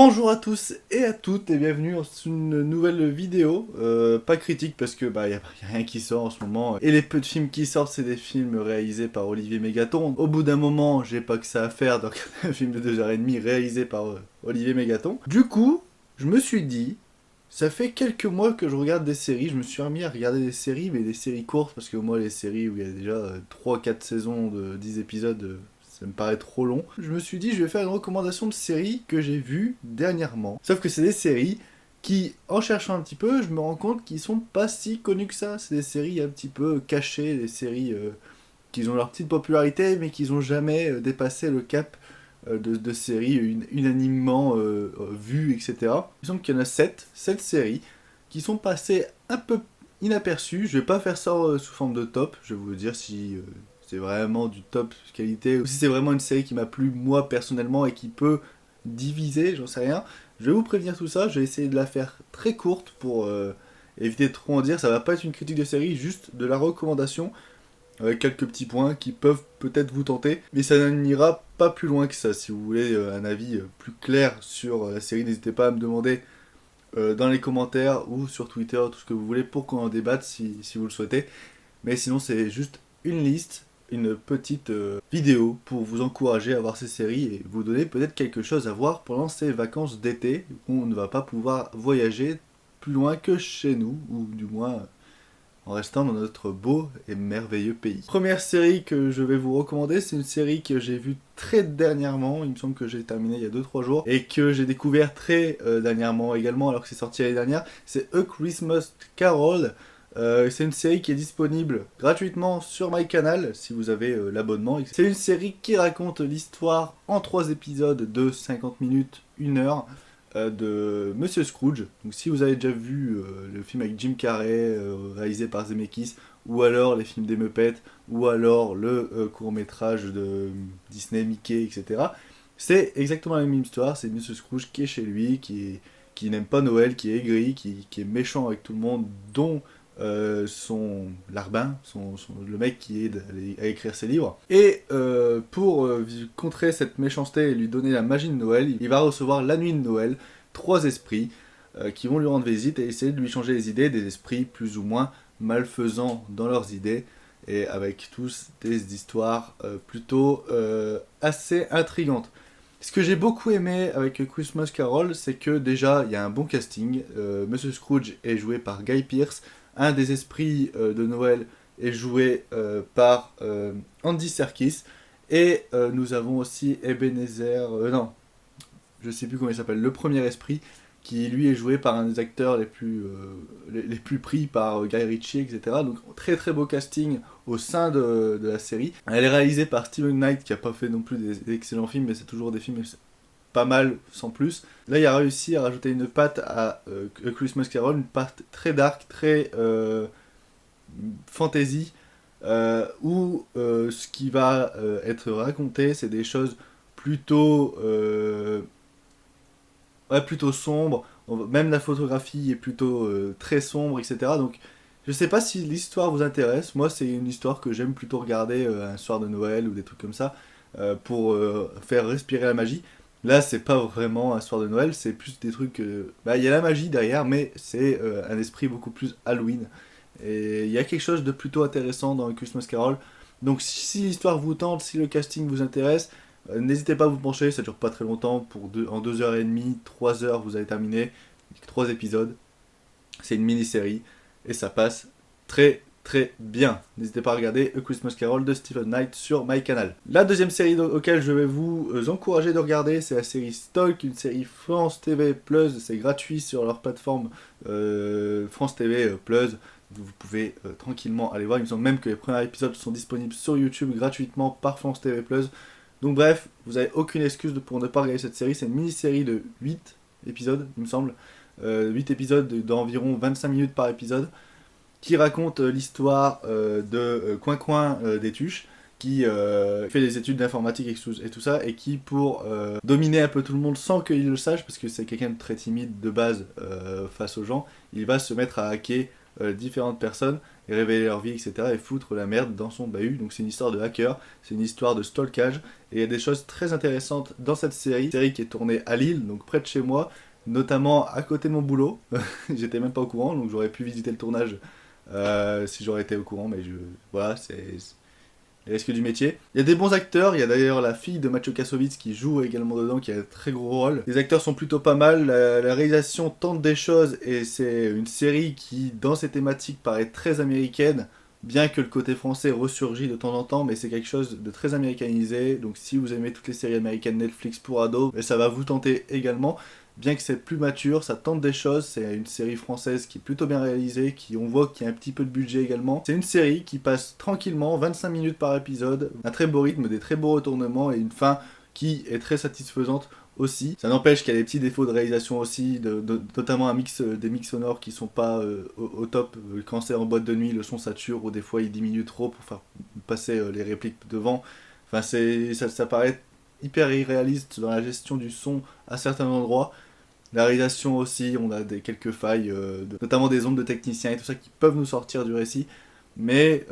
Bonjour à tous et à toutes et bienvenue dans une nouvelle vidéo, pas critique parce que y a rien qui sort en ce moment et les peu de films qui sortent c'est des films réalisés par Olivier Mégaton. Au bout d'un moment j'ai pas que ça à faire donc un film de 2h30 réalisé par Olivier Mégaton. Du coup je me suis dit, ça fait quelques mois que je regarde des séries, je me suis remis à regarder des séries mais des séries courtes parce que moi les séries où il y a déjà 3-4 saisons de 10 épisodes... ça me paraît trop long. Je me suis dit, je vais faire une recommandation de séries que j'ai vues dernièrement. Sauf que c'est des séries qui, en cherchant un petit peu, je me rends compte qu'ils sont pas si connus que ça. C'est des séries un petit peu cachées, des séries qui ont leur petite popularité, mais qui n'ont jamais dépassé le cap de séries unanimement vues, etc. Il me semble qu'il y en a 7 séries, qui sont passées un peu inaperçues. Je vais pas faire ça sous forme de top, je vais vous dire si... c'est vraiment du top qualité, ou si c'est vraiment une série qui m'a plu moi personnellement et qui peut diviser, j'en sais rien. Je vais vous prévenir tout ça, je vais essayer de la faire très courte pour éviter de trop en dire. Ça va pas être une critique de série, juste de la recommandation, avec quelques petits points qui peuvent peut-être vous tenter, mais ça n'ira pas plus loin que ça. Si vous voulez un avis plus clair sur la série, n'hésitez pas à me demander dans les commentaires ou sur Twitter, tout ce que vous voulez pour qu'on en débatte si vous le souhaitez. Mais sinon c'est juste une liste, une petite vidéo pour vous encourager à voir ces séries et vous donner peut-être quelque chose à voir pendant ces vacances d'été où on ne va pas pouvoir voyager plus loin que chez nous, ou du moins en restant dans notre beau et merveilleux pays. Première série que je vais vous recommander, c'est une série que j'ai vue très dernièrement, il me semble que j'ai terminé il y a 2-3 jours, et que j'ai découvert très dernièrement également alors que c'est sorti l'année dernière, c'est A Christmas Carol. C'est une série qui est disponible gratuitement sur MyCanal si vous avez l'abonnement. C'est une série qui raconte l'histoire en 3 épisodes de 50 minutes, 1 heure de Monsieur Scrooge. Donc si vous avez déjà vu le film avec Jim Carrey réalisé par Zemeckis, ou alors les films des Muppets, ou alors le court-métrage de Disney, Mickey, etc. C'est exactement la même histoire, c'est Monsieur Scrooge qui est chez lui, qui n'aime pas Noël, qui est aigri, qui est méchant avec tout le monde, dont son larbin, le mec qui aide à écrire ses livres. Et pour contrer cette méchanceté et lui donner la magie de Noël, il va recevoir la nuit de Noël 3 esprits qui vont lui rendre visite et essayer de lui changer les idées, des esprits plus ou moins malfaisants dans leurs idées, et avec tous des histoires plutôt assez intrigantes. Ce que j'ai beaucoup aimé avec Christmas Carol, c'est que déjà il y a un bon casting. Monsieur Scrooge est joué par Guy Pearce, un des esprits de Noël est joué par Andy Serkis, et nous avons aussi Ebenezer, non, je sais plus comment il s'appelle, le premier esprit, qui lui est joué par un des acteurs les plus pris par Guy Ritchie, etc. Donc très très beau casting au sein de la série. Elle est réalisée par Steven Knight, qui a pas fait non plus des excellents films, mais c'est toujours des films pas mal sans plus. Là il a réussi à rajouter une patte à A Christmas Carol, une patte très dark, très fantasy, où ce qui va être raconté c'est des choses plutôt plutôt sombre, même la photographie est plutôt très sombre, etc. Donc je sais pas si l'histoire vous intéresse, moi c'est une histoire que j'aime plutôt regarder un soir de Noël ou des trucs comme ça, pour faire respirer la magie. Là c'est pas vraiment un soir de Noël, c'est plus des trucs... il y a la magie derrière, mais c'est un esprit beaucoup plus Halloween. Et il y a quelque chose de plutôt intéressant dans Christmas Carol. Donc si l'histoire vous tente, si le casting vous intéresse, n'hésitez pas à vous pencher, ça dure pas très longtemps, en 2h30, 3 heures vous avez terminé, 3 épisodes, c'est une mini-série, et ça passe très très bien. N'hésitez pas à regarder A Christmas Carol de Steven Knight sur MyCanal. La deuxième série auquel je vais vous encourager de regarder, c'est la série Stalk, une série France TV Plus, c'est gratuit sur leur plateforme France TV Plus. Vous pouvez tranquillement aller voir, il me semble même que les premiers épisodes sont disponibles sur YouTube gratuitement par France TV Plus. Donc bref, vous n'avez aucune excuse pour ne pas regarder cette série, c'est une mini-série de 8 épisodes, il me semble, 8 épisodes d'environ 25 minutes par épisode, qui raconte l'histoire de Coin des Tuches, qui fait des études d'informatique et tout ça, et qui, pour dominer un peu tout le monde sans qu'il le sache, parce que c'est quelqu'un de très timide de base face aux gens, il va se mettre à hacker différentes personnes, et révéler leur vie, etc. et foutre la merde dans son bahut. Donc c'est une histoire de hacker, c'est une histoire de stalkage, et il y a des choses très intéressantes dans cette série qui est tournée à Lille, donc près de chez moi, notamment à côté de mon boulot. J'étais même pas au courant, donc j'aurais pu visiter le tournage si j'aurais été au courant, mais voilà, c'est les risques du métier. Il y a des bons acteurs, il y a d'ailleurs la fille de Macho Kassovitz qui joue également dedans, qui a un très gros rôle. Les acteurs sont plutôt pas mal, la réalisation tente des choses, et c'est une série qui, dans ses thématiques, paraît très américaine, bien que le côté français ressurgit de temps en temps, mais c'est quelque chose de très américanisé, donc si vous aimez toutes les séries américaines Netflix pour ados, ça va vous tenter également. Bien que c'est plus mature, ça tente des choses, c'est une série française qui est plutôt bien réalisée, on voit qu'il y a un petit peu de budget également. C'est une série qui passe tranquillement, 25 minutes par épisode, un très beau rythme, des très beaux retournements et une fin qui est très satisfaisante aussi. Ça n'empêche qu'il y a des petits défauts de réalisation aussi, notamment des mix sonores qui sont pas au top. Quand c'est en boîte de nuit, le son sature ou des fois il diminue trop pour faire passer les répliques devant. Enfin, ça paraît hyper irréaliste dans la gestion du son à certains endroits. La réalisation aussi, on a quelques failles, notamment des ombres de techniciens et tout ça qui peuvent nous sortir du récit. Mais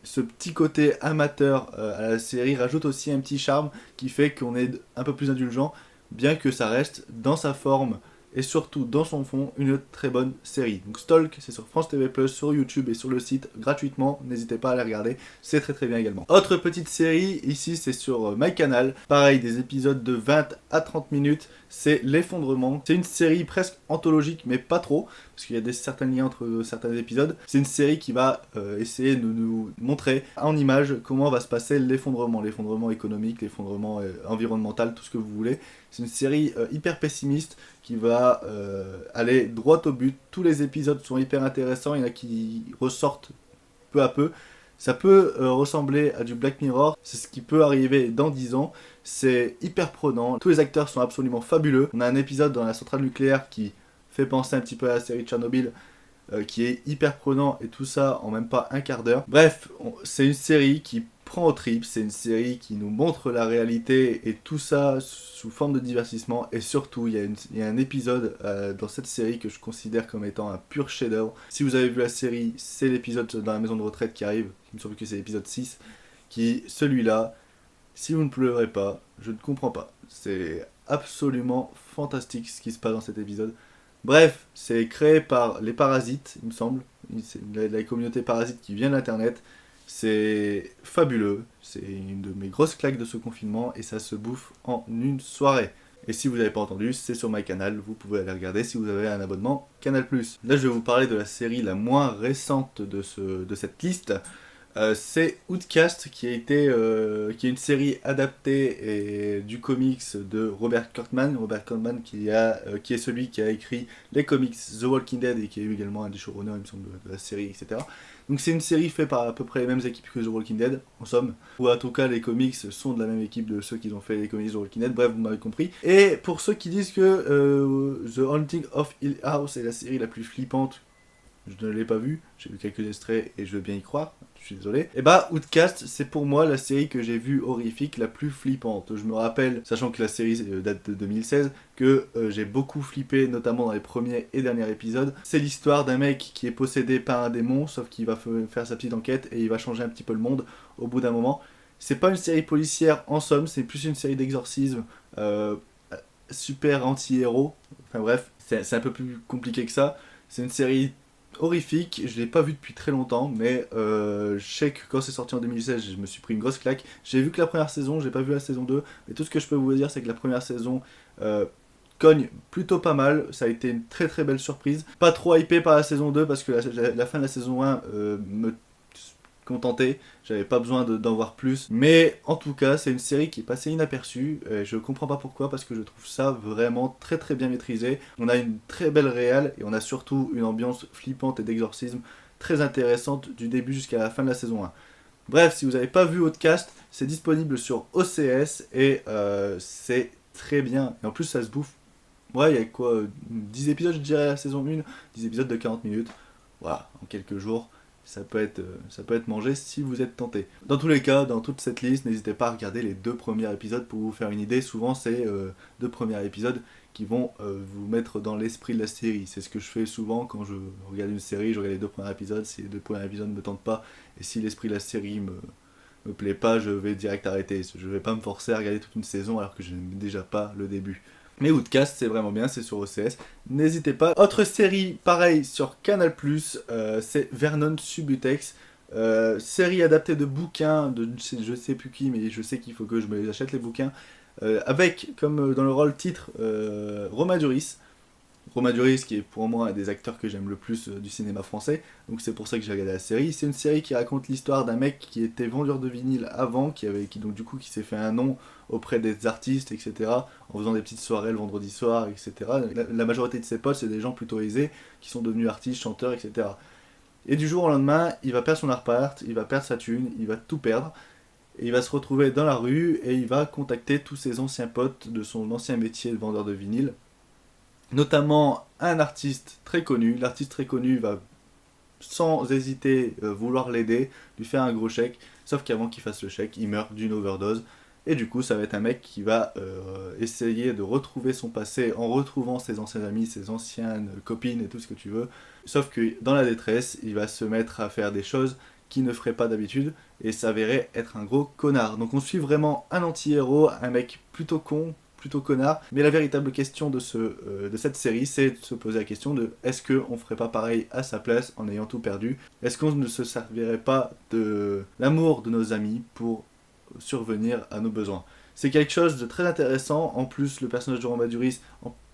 ce petit côté amateur à la série rajoute aussi un petit charme qui fait qu'on est un peu plus indulgent, bien que ça reste dans sa forme et surtout dans son fond une très bonne série. Donc Stalk, c'est sur France TV+, sur YouTube et sur le site gratuitement, n'hésitez pas à la regarder, c'est très bien également. Autre petite série, ici c'est sur MyCanal, pareil des épisodes de 20 à 30 minutes, c'est L'Effondrement. C'est une série presque anthologique mais pas trop, parce qu'il y a certains liens entre certains épisodes. C'est une série qui va essayer de nous montrer en images comment va se passer l'effondrement économique, l'effondrement environnemental, tout ce que vous voulez. C'est une série hyper pessimiste qui va aller droit au but. Tous les épisodes sont hyper intéressants, il y en a qui ressortent peu à peu. Ça peut ressembler à du Black Mirror, c'est ce qui peut arriver dans 10 ans. C'est hyper prenant, tous les acteurs sont absolument fabuleux. On a un épisode dans la centrale nucléaire qui fait penser un petit peu à la série Tchernobyl, qui est hyper prenant, et tout ça en même pas un quart d'heure. Bref, c'est une série qui prend aux tripes, c'est une série qui nous montre la réalité, et tout ça sous forme de divertissement, et surtout il y a un épisode dans cette série que je considère comme étant un pur chef-d'œuvre. Si vous avez vu la série, c'est l'épisode dans la maison de retraite qui arrive, il me semble que c'est l'épisode 6, celui-là, si vous ne pleurez pas, je ne comprends pas. C'est absolument fantastique ce qui se passe dans cet épisode. Bref, c'est créé par les Parasites, il me semble. C'est la communauté Parasite qui vient d'Internet. C'est fabuleux. C'est une de mes grosses claques de ce confinement et ça se bouffe en une soirée. Et si vous n'avez pas entendu, c'est sur MyCanal, vous pouvez aller regarder si vous avez un abonnement Canal+. Là, je vais vous parler de la série la moins récente de cette liste. C'est Outcast qui est une série adaptée du comics de Robert Kirkman. Robert Kirkman qui est celui qui a écrit les comics The Walking Dead et qui est également un des showrunners, il me semble, de la série, etc. Donc c'est une série faite par à peu près les mêmes équipes que The Walking Dead, en somme. Ou en tout cas les comics sont de la même équipe de ceux qui ont fait les comics The Walking Dead, bref vous m'avez compris. Et pour ceux qui disent que The Haunting of Hill House est la série la plus flippante, je ne l'ai pas vue, j'ai vu quelques extraits et je veux bien y croire, je suis désolé. Et bah, Outcast, c'est pour moi la série que j'ai vue horrifique la plus flippante. Je me rappelle, sachant que la série date de 2016, que j'ai beaucoup flippé, notamment dans les premiers et derniers épisodes. C'est l'histoire d'un mec qui est possédé par un démon, sauf qu'il va faire sa petite enquête et il va changer un petit peu le monde au bout d'un moment. C'est pas une série policière en somme, c'est plus une série d'exorcisme super anti-héros. Enfin bref, c'est un peu plus compliqué que ça. C'est une série horrifique, je l'ai pas vu depuis très longtemps, mais je sais que quand c'est sorti en 2016, je me suis pris une grosse claque. J'ai vu que la première saison, j'ai pas vu la saison 2, mais tout ce que je peux vous dire, c'est que la première saison cogne plutôt pas mal, ça a été une très belle surprise. Pas trop hypé par la saison 2, parce que la fin de la saison 1 me contentait, j'avais pas besoin d'en voir plus, mais en tout cas c'est une série qui est passée inaperçue, et je comprends pas pourquoi, parce que je trouve ça vraiment très bien maîtrisé. On a une très belle réal et on a surtout une ambiance flippante et d'exorcisme très intéressante du début jusqu'à la fin de la saison 1. Bref, si vous n'avez pas vu Outcast, c'est disponible sur OCS et c'est très bien, et en plus ça se bouffe. Ouais, il y a quoi, 10 épisodes je dirais la saison 1, 10 épisodes de 40 minutes, voilà, en quelques jours. Ça peut être mangé si vous êtes tenté. Dans tous les cas, dans toute cette liste, n'hésitez pas à regarder les 2 premiers épisodes pour vous faire une idée. Souvent, c'est 2 premiers épisodes qui vont vous mettre dans l'esprit de la série. C'est ce que je fais souvent quand je regarde une série, je regarde les 2 premiers épisodes, si les 2 premiers épisodes ne me tentent pas, et si l'esprit de la série me plaît pas, je vais direct arrêter. Je vais pas me forcer à regarder toute une saison alors que je n'aime déjà pas le début. Mais Outcast, c'est vraiment bien, c'est sur OCS. N'hésitez pas. Autre série, pareil, sur Canal+, c'est Vernon Subutex. Série adaptée de bouquins, de je sais plus qui, mais je sais qu'il faut que je me les achète les bouquins. Avec, comme dans le rôle titre, Romain Duris. Romain Duris qui est pour moi un des acteurs que j'aime le plus du cinéma français, donc c'est pour ça que j'ai regardé la série. C'est une série qui raconte l'histoire d'un mec qui était vendeur de vinyle avant, qui s'est fait un nom auprès des artistes, etc., en faisant des petites soirées le vendredi soir, etc. La majorité de ses potes, c'est des gens plutôt aisés, qui sont devenus artistes, chanteurs, etc. Et du jour au lendemain, il va perdre son appart, il va perdre sa thune, il va tout perdre, et il va se retrouver dans la rue, et il va contacter tous ses anciens potes de son ancien métier de vendeur de vinyle, notamment un artiste très connu. L'artiste très connu va sans hésiter vouloir l'aider, lui faire un gros chèque, sauf qu'avant qu'il fasse le chèque, il meurt d'une overdose. Et du coup, ça va être un mec qui va essayer de retrouver son passé en retrouvant ses anciens amis, ses anciennes copines et tout ce que tu veux. Sauf que dans la détresse, il va se mettre à faire des choses qu'il ne ferait pas d'habitude et s'avérer être un gros connard. Donc on suit vraiment un anti-héros, un mec plutôt con, plutôt connard, mais la véritable question de cette série, c'est de se poser la question de est-ce qu'on ferait pas pareil à sa place en ayant tout perdu? Est-ce qu'on ne se servirait pas de l'amour de nos amis pour survenir à nos besoins? C'est quelque chose de très intéressant. En plus, le personnage de Romain Duris,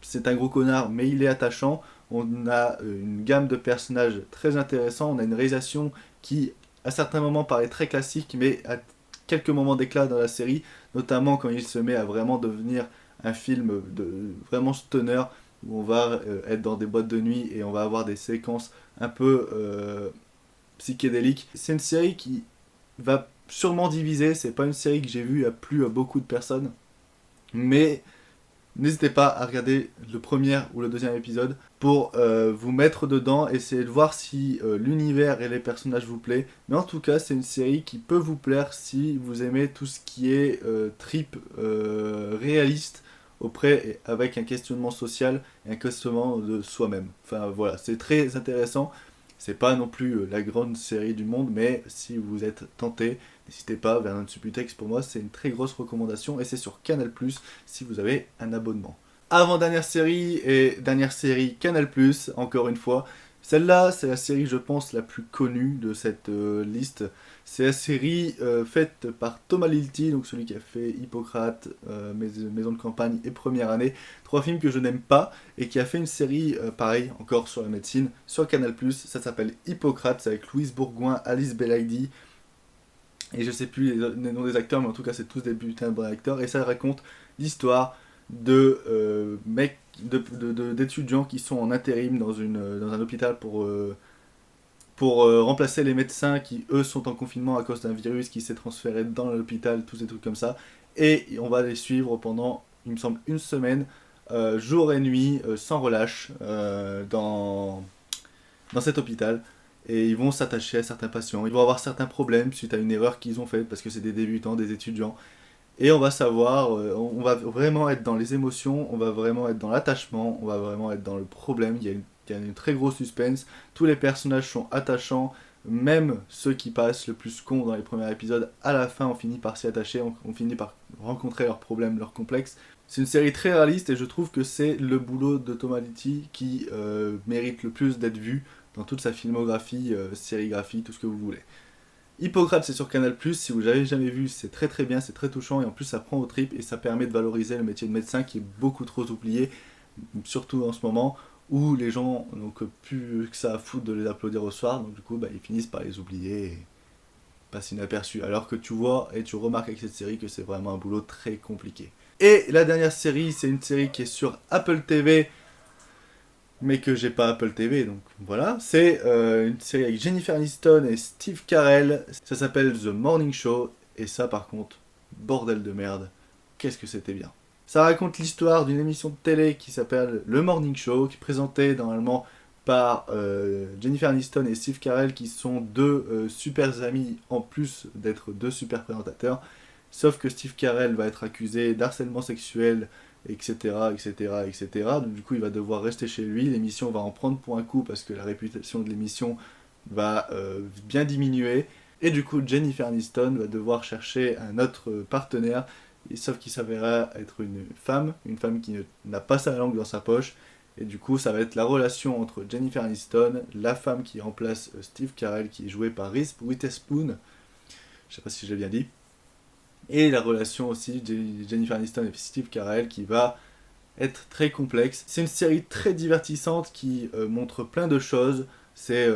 c'est un gros connard, mais il est attachant. On a une gamme de personnages très intéressants, on a une réalisation qui, à certains moments, paraît très classique, mais à quelques moments d'éclat dans la série, notamment quand il se met à vraiment devenir un film de vraiment stoner, où on va être dans des boîtes de nuit et on va avoir des séquences un peu psychédéliques. C'est une série qui va sûrement diviser, c'est pas une série que j'ai vue à plu à beaucoup de personnes, mais n'hésitez pas à regarder le premier ou le deuxième épisode pour vous mettre dedans, essayer de voir si l'univers et les personnages vous plaisent. Mais en tout cas, c'est une série qui peut vous plaire si vous aimez tout ce qui est trip réaliste avec un questionnement social et un questionnement de soi-même. Enfin voilà, c'est très intéressant. C'est pas non plus la grande série du monde, mais si vous êtes tenté, n'hésitez pas, Vernon Subutex pour moi c'est une très grosse recommandation et c'est sur Canal+, si vous avez un abonnement. Avant-dernière série et dernière série Canal+, encore une fois. Celle-là, c'est la série, je pense, la plus connue de cette liste. C'est la série faite par Thomas Lilti, donc celui qui a fait Hippocrate, Maison de campagne et Première année. 3 films que je n'aime pas, et qui a fait une série, pareil, encore sur la médecine, sur Canal+. Ça s'appelle Hippocrate, c'est avec Louise Bourgoin, Alice Belaïdi, et je sais plus les noms des acteurs, mais en tout cas c'est tous des putains de bons acteurs, et ça raconte l'histoire de mecs, d'étudiants qui sont en intérim dans un hôpital pour remplacer les médecins qui eux sont en confinement à cause d'un virus qui s'est transféré dans l'hôpital, tous ces trucs comme ça, et on va les suivre pendant, il me semble, une semaine, jour et nuit, sans relâche, dans cet hôpital. Et ils vont s'attacher à certains patients, ils vont avoir certains problèmes suite à une erreur qu'ils ont faite parce que c'est des débutants, des étudiants. Et on va savoir, on va vraiment être dans les émotions, on va vraiment être dans l'attachement, on va vraiment être dans le problème. Il y a une très grosse suspense, tous les personnages sont attachants, même ceux qui passent le plus con dans les premiers épisodes, à la fin on finit par s'y attacher, on finit par rencontrer leurs problèmes, leurs complexes. C'est une série très réaliste et je trouve que c'est le boulot de Thomas Lilti qui mérite le plus d'être vu dans toute sa filmographie, sérigraphie, tout ce que vous voulez. Hippocrate, c'est sur Canal+, si vous l'avez jamais vu, c'est très très bien, c'est très touchant, et en plus ça prend au trip, et ça permet de valoriser le métier de médecin qui est beaucoup trop oublié, surtout en ce moment, où les gens n'ont que plus que ça à foutre de les applaudir au soir, donc du coup ils finissent par les oublier, et passent inaperçus, alors que tu vois, et tu remarques avec cette série que c'est vraiment un boulot très compliqué. Et la dernière série, c'est une série qui est sur Apple TV, mais que j'ai pas Apple TV, donc voilà. C'est une série avec Jennifer Aniston et Steve Carell. Ça s'appelle The Morning Show, et ça par contre, bordel de merde, qu'est-ce que c'était bien. Ça raconte l'histoire d'une émission de télé qui s'appelle Le Morning Show, qui est présentée normalement par Jennifer Aniston et Steve Carell, qui sont deux super amis en plus d'être deux super présentateurs. Sauf que Steve Carell va être accusé d'harcèlement sexuel etc., etc., etc. Donc du coup, il va devoir rester chez lui, l'émission va en prendre pour un coup parce que la réputation de l'émission va bien diminuer. Et du coup, Jennifer Aniston va devoir chercher un autre partenaire, sauf qu'il s'avérera être une femme qui n'a pas sa langue dans sa poche. Et du coup, ça va être la relation entre Jennifer Aniston, la femme qui remplace Steve Carell, qui est joué par Reese Witherspoon, je sais pas si je l'ai bien dit, et la relation aussi de Jennifer Aniston et Steve Carell qui va être très complexe. C'est une série très divertissante qui montre plein de choses. C'est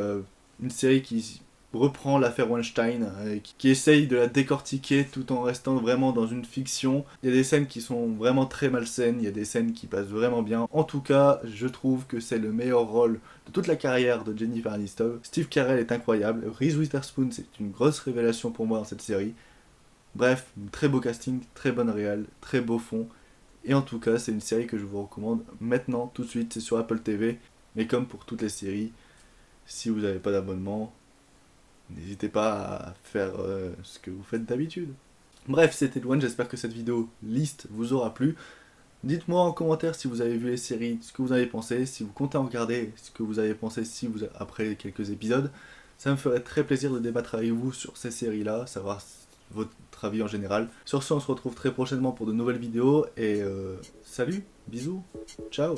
une série qui reprend l'affaire Weinstein, qui essaye de la décortiquer tout en restant vraiment dans une fiction. Il y a des scènes qui sont vraiment très malsaines, il y a des scènes qui passent vraiment bien. En tout cas, je trouve que c'est le meilleur rôle de toute la carrière de Jennifer Aniston. Steve Carell est incroyable, Reese Witherspoon c'est une grosse révélation pour moi dans cette série. Bref, très beau casting, très bonne réal, très beau fond. Et en tout cas, c'est une série que je vous recommande maintenant, tout de suite, c'est sur Apple TV. Mais comme pour toutes les séries, si vous n'avez pas d'abonnement, n'hésitez pas à faire ce que vous faites d'habitude. Bref, c'était Loan, j'espère que cette vidéo liste vous aura plu. Dites-moi en commentaire si vous avez vu les séries, ce que vous en avez pensé, si vous comptez en regarder, ce que vous avez pensé après quelques épisodes. Ça me ferait très plaisir de débattre avec vous sur ces séries-là, savoir votre avis en général. Sur ce, on se retrouve très prochainement pour de nouvelles vidéos et salut, bisous, ciao.